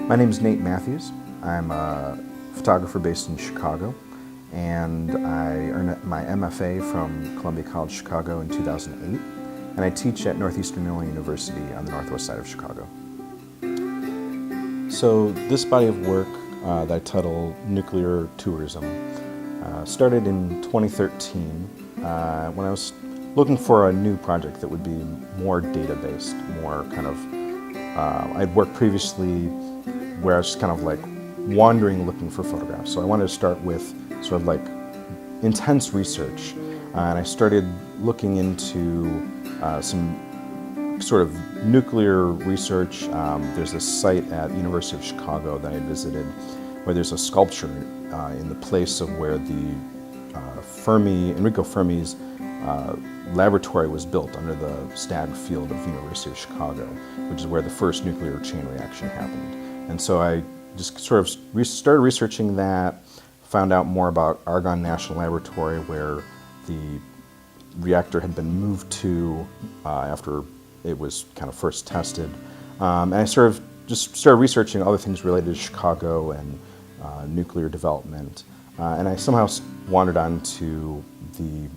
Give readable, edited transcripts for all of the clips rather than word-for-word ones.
My name is Nate Mathews. I'm a photographer based in Chicago, and I earned my MFA from Columbia College Chicago in 2008, and I teach at Northeastern Illinois University on the northwest side of Chicago. So this body of work that I title Nuclear Tourism started in 2013 when I was looking for a new project that would be more data-based, more kind of, I'd worked previously where I was just kind of like wandering looking for photographs. So I wanted to start with sort of like intense research. And I started looking into some sort of nuclear research. There's this site at University of Chicago that I visited where there's a sculpture in the place of where the Enrico Fermi's laboratory was built under the Stagg Field of University of Chicago, which is where the first nuclear chain reaction happened. And so I just sort of started researching that, found out more about Argonne National Laboratory, where the reactor had been moved to after it was kind of first tested. And I sort of just started researching other things related to Chicago and nuclear development. And I somehow wandered on to the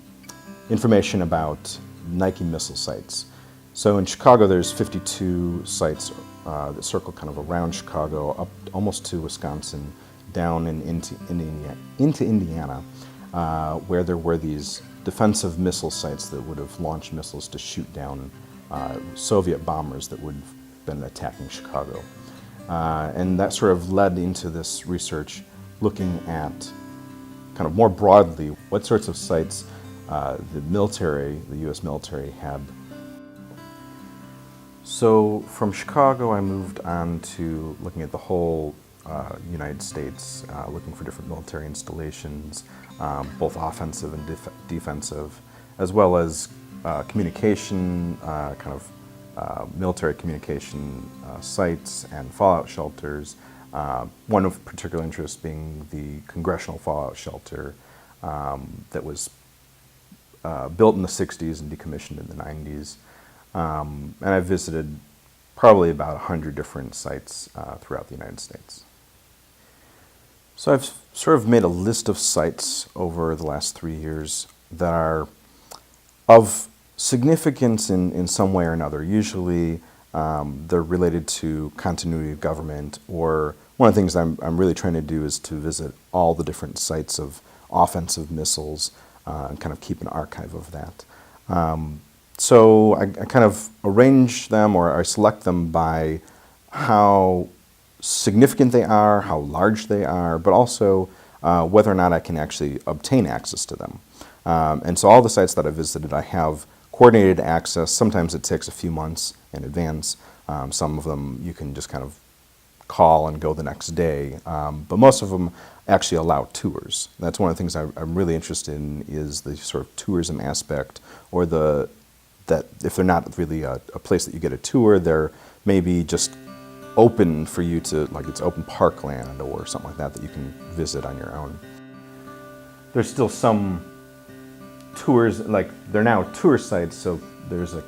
information about Nike missile sites. So in Chicago, there's 52 sites that circle kind of around Chicago, up almost to Wisconsin, down and into Indiana, where there were these defensive missile sites that would have launched missiles to shoot down Soviet bombers that would have been attacking Chicago. And that sort of led into this research looking at kind of more broadly what sorts of sites the U.S. military had. So from Chicago, I moved on to looking at the whole United States, looking for different military installations, both offensive and defensive, as well as communication, military communication sites and fallout shelters. One of particular interest being the Congressional Fallout Shelter that was built in the 60s and decommissioned in the 90s. And I visited probably about 100 different sites throughout the United States. So I've sort of made a list of sites over the last 3 years that are of significance in some way or another. Usually they're related to continuity of government, or one of the things I'm really trying to do is to visit all the different sites of offensive missiles and kind of keep an archive of that. So I kind of arrange them, or I select them by how significant they are, how large they are, but also whether or not I can actually obtain access to them. And so all the sites that I visited, I have coordinated access. Sometimes it takes a few months in advance. Some of them you can just kind of call and go the next day. But most of them actually allow tours. That's one of the things I'm really interested in, is the sort of tourism aspect, or that if they're not really a place that you get a tour, they're maybe just open for you to, like it's open parkland or something like that you can visit on your own. There's still some tours, like they're now tour sites, so there's a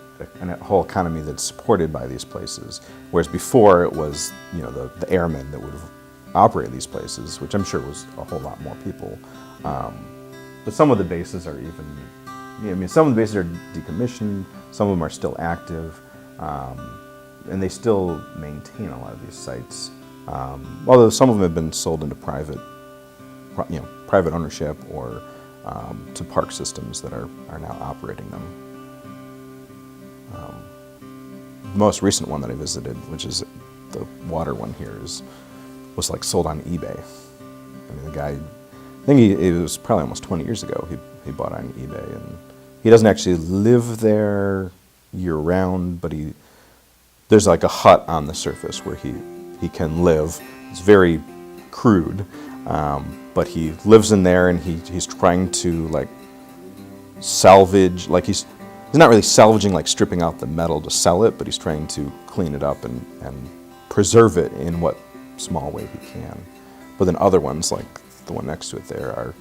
whole economy that's supported by these places, whereas before it was, the airmen that would have operated these places, which I'm sure was a whole lot more people. But some of the bases are even, some of the bases are decommissioned, some of them are still active, and they still maintain a lot of these sites. Although some of them have been sold into private ownership, or to park systems that are now operating them. The most recent one that I visited, which is the water one here, was like sold on eBay. I mean, the guy, I think it was probably almost 20 years ago, he bought it on eBay, and he doesn't actually live there year-round, but there's like a hut on the surface where he can live. It's very crude, but he lives in there, and he's trying to like salvage, like he's not really salvaging, like stripping out the metal to sell it, but he's trying to clean it up and preserve it in what small way he can. But then other ones, like the one next to it there,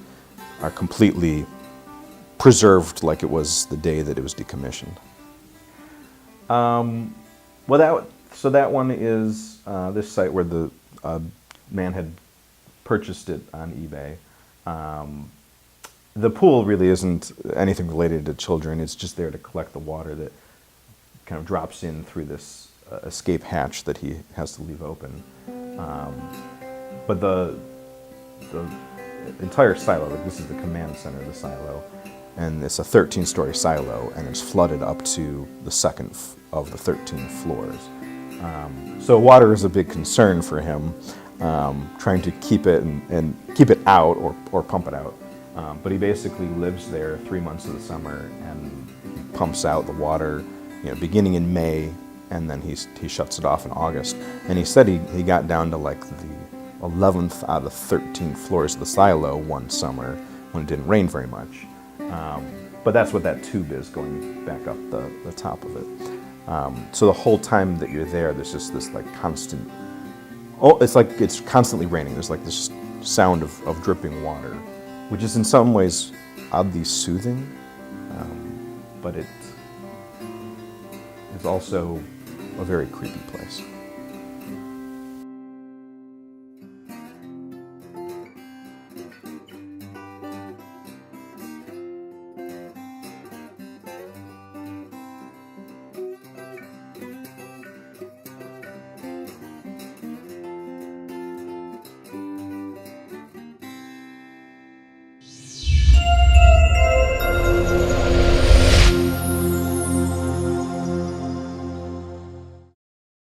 are completely preserved like it was the day that it was decommissioned. Well, so that one is this site where a man had purchased it on eBay. The pool really isn't anything related to children. It's just there to collect the water that kind of drops in through this escape hatch that he has to leave open. But the entire silo, like this is the command center of the silo, and it's a 13-story silo, and it's flooded up to the second of the 13 floors. So water is a big concern for him, trying to keep it and keep it out or pump it out. But he basically lives there 3 months of the summer and he pumps out the water, beginning in May, and then he shuts it off in August. And he said he got down to like the 11th out of 13 floors of the silo one summer when it didn't rain very much. But that's what that tube is going back up the top of it. So the whole time that you're there, there's just this like constant, it's like it's constantly raining. There's like this sound of dripping water, which is in some ways oddly soothing, but it is also a very creepy place.